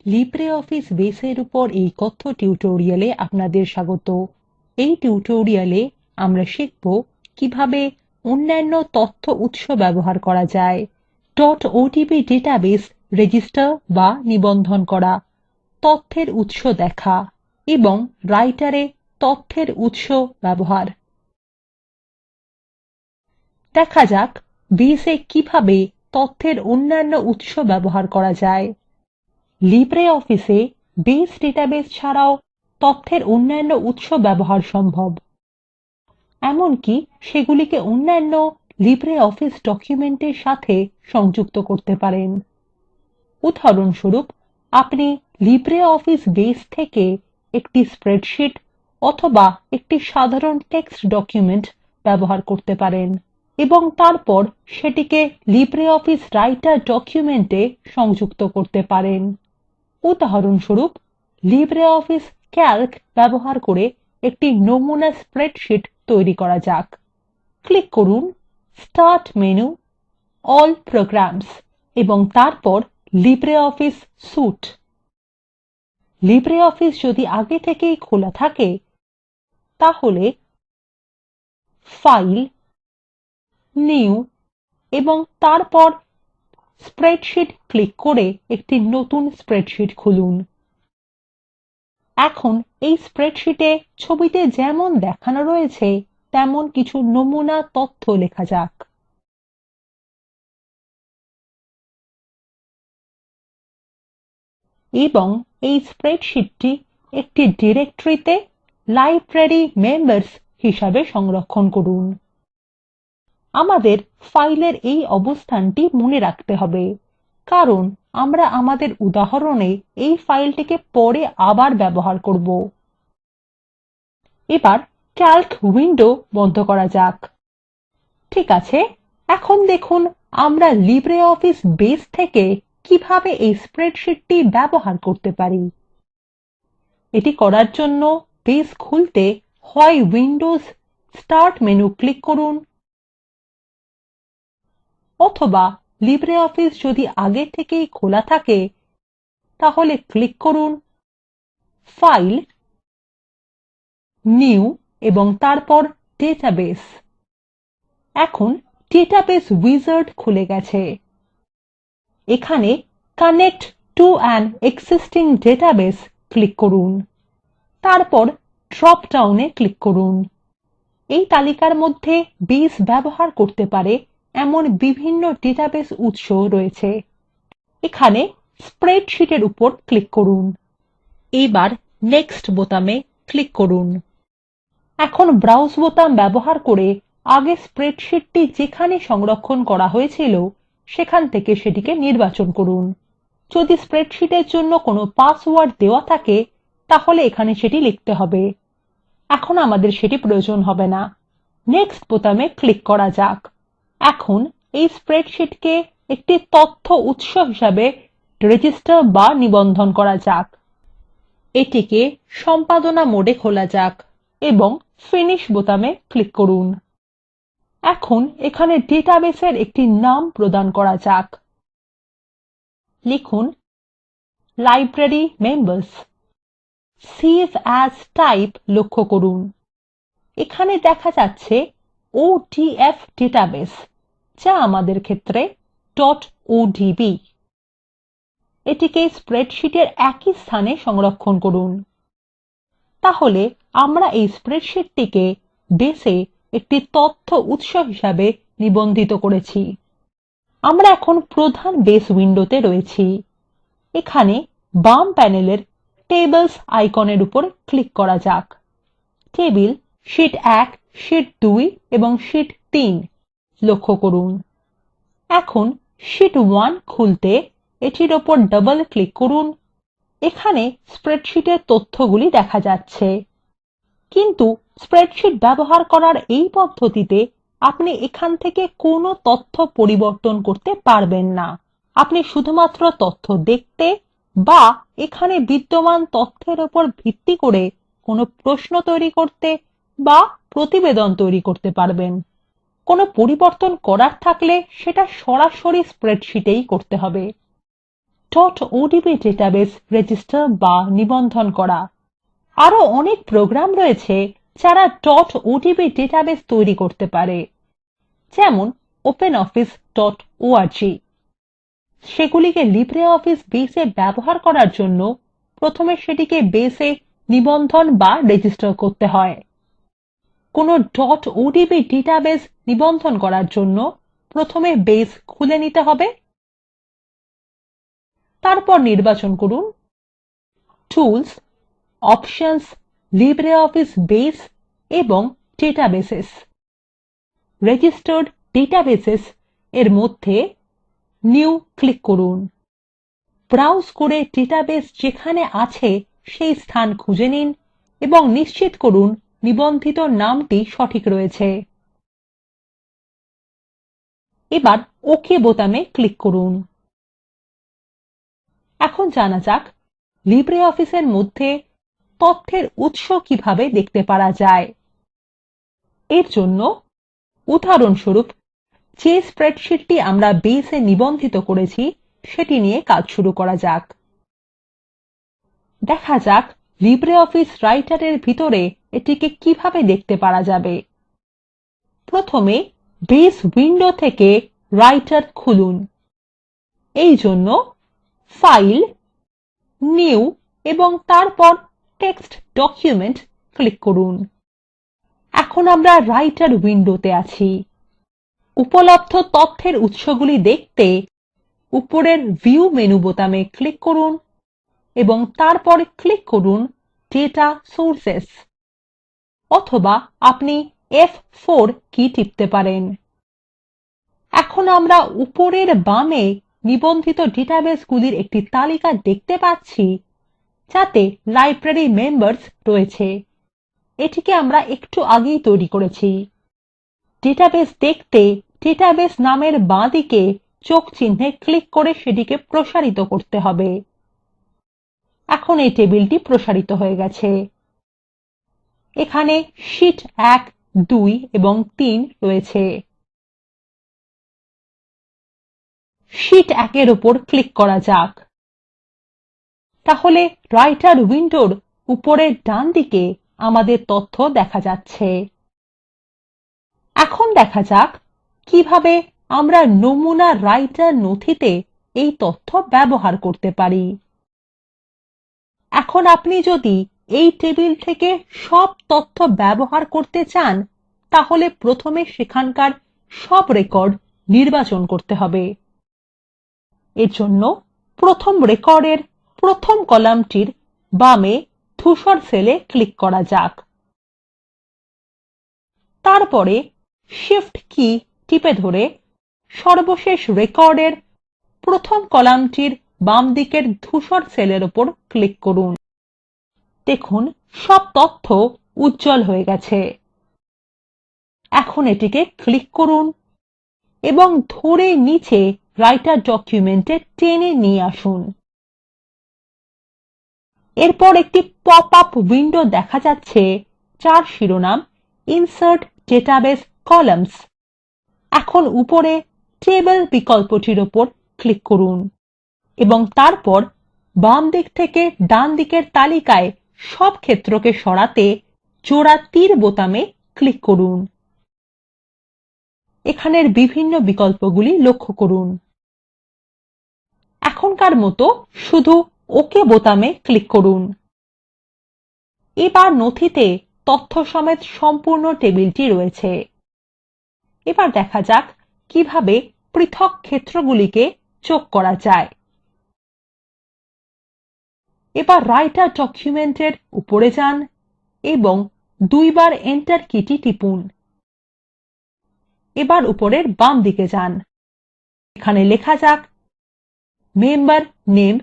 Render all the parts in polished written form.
LibreOffice বেসের উপর এই কথ্য টিউটোরিয়ালে আপনাদের স্বাগত। এই টিউটোরিয়ালে আমরা শিখব কিভাবে অন্যান্য তথ্য উৎস ব্যবহার করা যায়, .odb ডেটাবেস রেজিস্টার বা নিবন্ধন করা, তথ্যের উৎস দেখা এবং রাইটারে তথ্যের উৎস ব্যবহার। দেখা যাক বেসে কিভাবে তথ্যের অন্যান্য উৎস ব্যবহার করা যায়। লিব্রিঅফিসে বেস ডেটাবেস ছাড়াও তথ্যের অন্যান্য উৎস ব্যবহার সম্ভব, এমনকি সেগুলিকে অন্যান্য লিব্রিঅফিস ডকুমেন্টের সাথে সংযুক্ত করতে পারেন। উদাহরণস্বরূপ, আপনি লিব্রিঅফিস বেস থেকে একটি স্প্রেডশিট অথবা একটি সাধারণ টেক্সট ডকুমেন্ট ব্যবহার করতে পারেন এবং তারপর সেটিকে লিব্রিঅফিস রাইটার ডকুমেন্টে সংযুক্ত করতে পারেন। উদাহরণস্বরূপ, লিব্রিঅফিস ক্যালক ব্যবহার করে একটি নমুনা স্প্রেডশিট তৈরি করা যাক। ক্লিক করুন স্টার্ট মেনু, অল প্রোগ্রামস এবং তারপর লিব্রিঅফিস স্যুট। লিব্রিঅফিস যদি আগে থেকেই খোলা থাকে তাহলে ফাইল, নিউ এবং তারপর স্প্রেডশিট ক্লিক করে একটি নতুন স্প্রেডশিট খুলুন। এখন এই স্প্রেডশিটে ছবিতে যেমন দেখানো রয়েছে তেমন কিছু নমুনা তথ্য লেখা যাক। এবং এই স্প্রেডশিটটি একটি ডিরেক্টরিতে লাইব্রেরি মেম্বার্স হিসাবে সংরক্ষণ করুন। আমাদের ফাইলের এই অবস্থানটি মনে রাখতে হবে, কারণ আমরা আমাদের উদাহরণে এই ফাইলটিকে পরে আবার ব্যবহার করব। এবার ক্যালক উইন্ডো বন্ধ করা যাক। ঠিক আছে, এখন দেখুন আমরা লিব্রিঅফিস বেস থেকে কিভাবে এই স্প্রেডশিটটি ব্যবহার করতে পারি। এটি করার জন্য বেস খুলতে হয় উইন্ডোজ স্টার্ট মেনু ক্লিক করুন, অথবা লিব্রিঅফিস যদি আগে থেকেই খোলা থাকে তাহলে ক্লিক করুন ফাইল, নিউ এবং তারপর ডেটাবেস। এখন ডেটাবেস উইজার্ড খুলে গেছে। এখানে connect to an existing database click করুন, তারপর ড্রপ ডাউনে ক্লিক করুন। এই তালিকার মধ্যে বেস ব্যবহার করতে পারে এমন বিভিন্ন ডেটাবেস উৎস রয়েছে। এখানে স্প্রেডশিটের উপর ক্লিক করুন। এবার নেক্সট বোতামে ক্লিক করুন। এখন ব্রাউজ বোতাম ব্যবহার করে আগে স্প্রেডশিটটি যেখানে সংরক্ষণ করা হয়েছিল সেখান থেকে সেটিকে নির্বাচন করুন। যদি স্প্রেডশিটের জন্য কোনো পাসওয়ার্ড দেওয়া থাকে তাহলে এখানে সেটি লিখতে হবে। এখন আমাদের সেটি প্রয়োজন হবে না। নেক্সট বোতামে ক্লিক করা যাক। এখন এই স্প্রেডশিটকে একটি তথ্য উৎস হিসাবে রেজিস্টার বা নিবন্ধন করা যাক। এটিকে সম্পাদনা মোডে খোলা যাক এবং ফিনিশ বোতামে ক্লিক করুন। এখন এখানে ডেটাবেসের একটি নাম প্রদান করা যাক। লিখুন library members. Save as type লক্ষ্য করুন। এখানে দেখা যাচ্ছে ওডিএফ ডেটাবেস, যা আমাদের ক্ষেত্রে .odb। এটিকে স্প্রেডশিটের একই স্থানে সংরক্ষণ করুন। তাহলে আমরা এই স্প্রেডশিটটিকে বেসে একটি তথ্য উৎস হিসাবে নিবন্ধিত করেছি। আমরা এখন প্রধান বেস উইন্ডোতে রয়েছি। এখানে বাম প্যানেলের টেবলস আইকনের উপর ক্লিক করা যাক। টেবিল শীট 1, শীট 2 এবং শীট 3 লক্ষ্য করুন। এখন শীট 1 খুলতে এটির উপর ডাবল ক্লিক করুন। এখানে স্প্রেডশিটের তথ্যগুলি দেখা যাচ্ছে, কিন্তু স্প্রেডশিট ব্যবহার করার এই পদ্ধতিতে আপনি এখান থেকে কোনো তথ্য পরিবর্তন করতে পারবেন না। আপনি শুধুমাত্র তথ্য দেখতে বা এখানে বিদ্যমান তথ্যের উপর ভিত্তি করে কোনো প্রশ্ন তৈরি করতে বা প্রতিবেদন তৈরি করতে পারবেন। কোনো পরিবর্তন করার থাকলে সেটা সরাসরি স্প্রেডশিটেই করতে হবে। odb ডেটাবেস রেজিস্টার বা নিবন্ধন করা। আরো অনেক প্রোগ্রাম রয়েছে যারা odb ডেটাবেস তৈরি করতে পারে, যেমন openoffice.org। সেগুলিকে লিব্রিঅফিস বেসে ব্যবহার করার জন্য প্রথমে সেটিকে বেসে নিবন্ধন বা রেজিস্টার করতে হয়। কোনো odb ডেটাবেস নিবন্ধন করার জন্য প্রথমে বেস খুলে নিতে হবে। তারপর নির্বাচন করুন টুলস, অপশনস, লিব্রিঅফিস বেস এবং ডেটাবেসেস। রেজিস্টার্ড ডেটাবেসেস এর মধ্যে নিউ ক্লিক করুন। ব্রাউজ করে ডেটাবেস যেখানে আছে সেই স্থান খুঁজে নিন এবং নিশ্চিত করুন নিবন্ধিত নামটি সঠিক রয়েছে। এবার ওকে বোতামে ক্লিক করুন। এখন জানা যাক লিব্রিঅফিসের মধ্যে তথ্যের উৎস কিভাবে দেখতে পারা যায়। এর জন্য উদাহরণস্বরূপ যে স্প্রেডশিটটি আমরা বেসে নিবন্ধিত করেছি সেটি নিয়ে কাজ শুরু করা যাক। দেখা যাক লিব্রিঅফিস রাইটারের ভিতরে এটিকে কিভাবে দেখতে পারা যাবে। প্রথমে বেস উইন্ডো থেকে রাইটার খুলুন। এই জন্য ফাইল, নিউ এবং তারপর টেক্সট ডকুমেন্ট ক্লিক করুন। এখন আমরা রাইটার উইন্ডোতে আছি। উপলব্ধ তথ্যের উৎসগুলি দেখতে উপরের ভিউ মেনু বোতামে ক্লিক করুন এবং তারপর ক্লিক করুন ডেটা সোর্সেস, অথবা আপনি F4 কি টিপতে পারেন। এখন আমরা উপরের বামে নিবন্ধিত ডেটাবেসগুলির একটি তালিকা দেখতে পাচ্ছি যাতে লাইব্রেরি মেম্বার্স রয়েছে। এটিকে আমরা একটু আগেই তৈরি করেছি। ডেটাবেস দেখতে ডেটাবেস নামের বাঁদিকে চোখ চিহ্নে ক্লিক করে সেটিকে প্রসারিত করতে হবে। এখন এই টেবিলটি প্রসারিত হয়ে গেছে। এখানে শীট 1, 2 এবং 3 রয়েছে। শীট 1 এর উপর ক্লিক করা যাক। তাহলে রাইটার উইন্ডোর উপরের ডান দিকে আমাদের তথ্য দেখা যাচ্ছে। এখন দেখা যাক কিভাবে আমরা নমুনা রাইটার নথিতে এই তথ্য ব্যবহার করতে পারি। এখন আপনি যদি এই টেবিল থেকে সব তথ্য ব্যবহার করতে চান তাহলে প্রথমে সেখানকার সব রেকর্ড নির্বাচন করতে হবে। এর জন্য প্রথম রেকর্ডের প্রথম কলামটির বামে ধূসর সেলে ক্লিক করা যাক। তারপরে শিফট কি টিপে ধরে সর্বশেষ রেকর্ডের প্রথম কলামটির বাম দিকের ধূসর সেলের উপর ক্লিক করুন। দেখুন সব তথ্য উজ্জ্বল হয়ে গেছে। এখন এটিকে ক্লিক করুন এবং ধরে নিচে রাইটার ডকুমেন্টে টেনে নিয়ে আসুন। এরপর একটি পপ আপ উইন্ডো দেখা যাচ্ছে যার শিরোনাম ইনসার্ট ডেটাবেস কলামস। এখন উপরে টেবল বিকল্পটির উপর ক্লিক করুন এবং তারপর বাম দিক থেকে ডান দিকের তালিকায় সব ক্ষেত্রকে সরাতে জোড়া তীর বোতামে ক্লিক করুন। এখানের বিভিন্ন বিকল্পগুলি লক্ষ্য করুন। এখনকার মতো শুধু ওকে বোতামে ক্লিক করুন। এবার নথিতে তথ্য সমেত সম্পূর্ণ টেবিলটি রয়েছে। এবার দেখা যাক কিভাবে পৃথক ক্ষেত্রগুলিকে যোগ করা যায়। এবার রাইটার ডকুমেন্টের উপরে যান এবং দুইবার এন্টার কিটি টিপুন। এবার উপরের বাম দিকে যান। এখানে লেখা যাক মেম্বার নেম :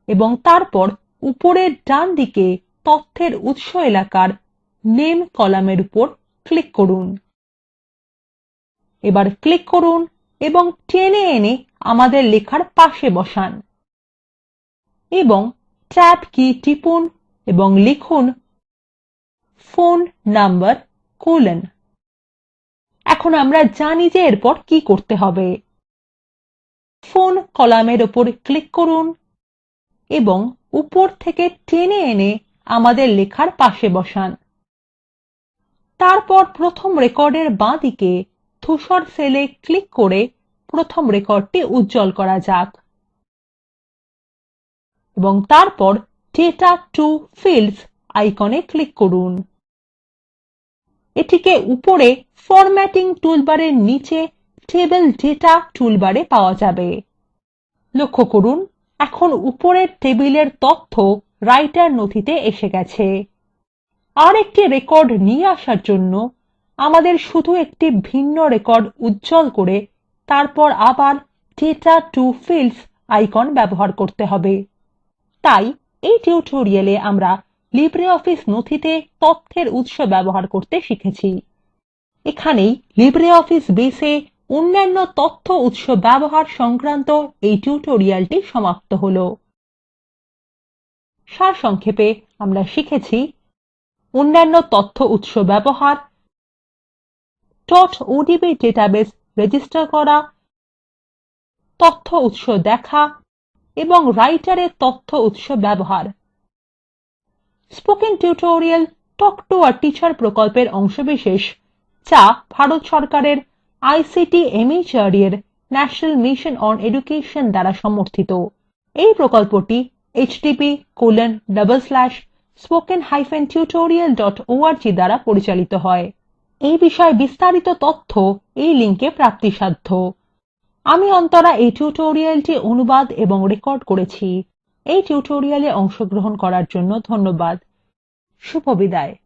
এবং তারপর উপরের ডান দিকে তথ্যের উৎস এলাকার নেম কলামের উপর ক্লিক করুন। এবার ক্লিক করুন এবং টেনে এনে আমাদের লেখার পাশে বসান এবং ট্যাব কি টিপুন এবং লিখুন ফোন নাম্বার : এখন আমরা জানি যে এরপর কি করতে হবে। ফোন কলামের উপর ক্লিক করুন এবং উপর থেকে টেনে এনে আমাদের লেখার পাশে বসান। তারপর প্রথম রেকর্ডের বাঁদিকে ধূসর সেলে ক্লিক করে প্রথম রেকর্ডটি উজ্জ্বল করা যাক এবং তারপর ডেটা টু ফিল্ডস আইকনে ক্লিক করুন। এটিকে উপরে ফরম্যাটিং টুলবারের নিচে টেবল ডেটা টুলবারে পাওয়া যাবে। লক্ষ্য করুন এখন উপরের টেবিলের তথ্য রাইটার নথিতে এসে গেছে। আর একটি রেকর্ড নিয়ে আসার জন্য আমাদের শুধু একটি ভিন্ন রেকর্ড উজ্জ্বল করে তারপর আবার ডেটা টু ফিল্ডস আইকন ব্যবহার করতে হবে। তাই এই টিউটোরিয়ালে আমরা লিব্রিঅফিস নথিতে তথ্যের উৎস ব্যবহার করতে শিখেছি। এখানেই লিব্রিঅফিস বেসে অন্যান্য তথ্য উৎস ব্যবহার সংক্রান্ত এই টিউটোরিয়ালটি সমাপ্ত হলো। সারসংক্ষেপে আমরা শিখেছি অন্যান্য তথ্য উৎস ব্যবহার, odb ডেটাবেস রেজিস্টার করা, তথ্য উৎস দেখা এবং রাইটারে তথ্য উৎস ব্যবহার। Spoken tutorial talk to a teacher প্রকল্পের অংশবিশেষ যা ভারত সরকারের আইসিটি এমএচআরডি এর ন্যাশনাল মিশন অন এডুকেশন দ্বারা সমর্থিত। এই প্রকল্পটি http:/spoken-tutorial.org দ্বারা পরিচালিত হয়। এই বিষয়ে বিস্তারিত তথ্য এই লিঙ্কে প্রাপ্তিসাধ্য। আমি অন্তরা এই টিউটোরিয়ালটি অনুবাদ এবং রেকর্ড করেছি। এই টিউটোরিয়ালে অংশগ্রহণ করার জন্য ধন্যবাদ। শুভবিদায়।